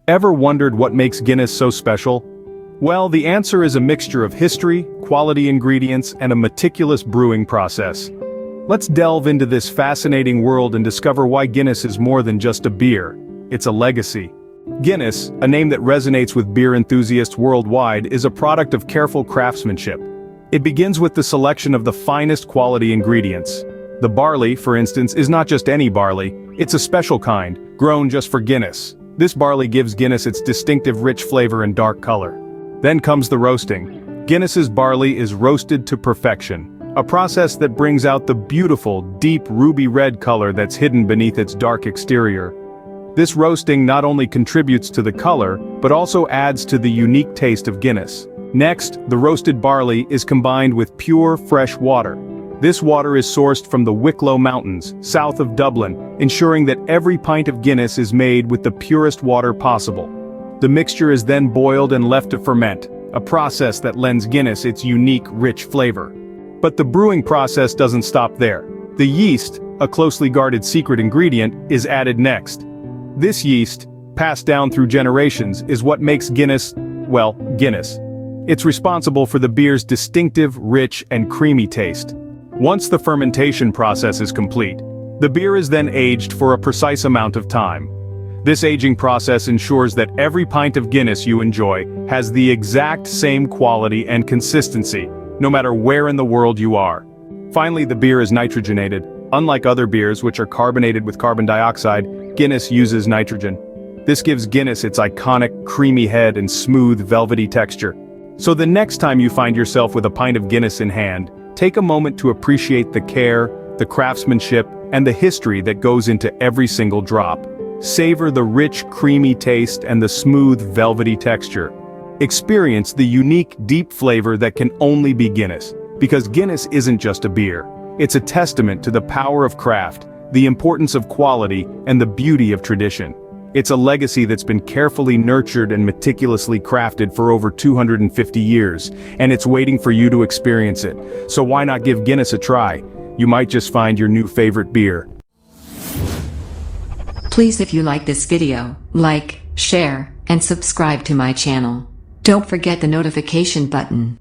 Ever wondered what makes Guinness so special? Well, the answer is a mixture of history, quality ingredients, and a meticulous brewing process. Let's delve into this fascinating world and discover why Guinness is more than just a beer. It's a legacy. Guinness, a name that resonates with beer enthusiasts worldwide, is a product of careful craftsmanship. It begins with the selection of the finest quality ingredients. The barley, for instance, is not just any barley, it's a special kind, grown just for Guinness. This barley gives Guinness its distinctive rich flavor and dark color. Then comes the roasting. Guinness's barley is roasted to perfection, a process that brings out the beautiful, deep ruby red color that's hidden beneath its dark exterior. This roasting not only contributes to the color, but also adds to the unique taste of Guinness. Next, the roasted barley is combined with pure, fresh water. This water is sourced from the Wicklow Mountains, south of Dublin, ensuring that every pint of Guinness is made with the purest water possible. The mixture is then boiled and left to ferment, a process that lends Guinness its unique, rich flavor. But the brewing process doesn't stop there. The yeast, a closely guarded secret ingredient, is added next. This yeast, passed down through generations, is what makes Guinness, well, Guinness. It's responsible for the beer's distinctive, rich, and creamy taste. Once the fermentation process is complete, the beer is then aged for a precise amount of time. This aging process ensures that every pint of Guinness you enjoy has the exact same quality and consistency, no matter where in the world you are. Finally, the beer is nitrogenated. Unlike other beers which are carbonated with carbon dioxide, Guinness uses nitrogen. This gives Guinness its iconic, creamy head and smooth, velvety texture. So the next time you find yourself with a pint of Guinness in hand, take a moment to appreciate the care, the craftsmanship, and the history that goes into every single drop. Savor the rich, creamy taste and the smooth, velvety texture. Experience the unique, deep flavor that can only be Guinness. Because Guinness isn't just a beer. It's a testament to the power of craft, the importance of quality, and the beauty of tradition. It's a legacy that's been carefully nurtured and meticulously crafted for over 250 years, and it's waiting for you to experience it. So why not give Guinness a try? You might just find your new favorite beer. Please, if you like this video, like, share, and subscribe to my channel. Don't forget the notification button.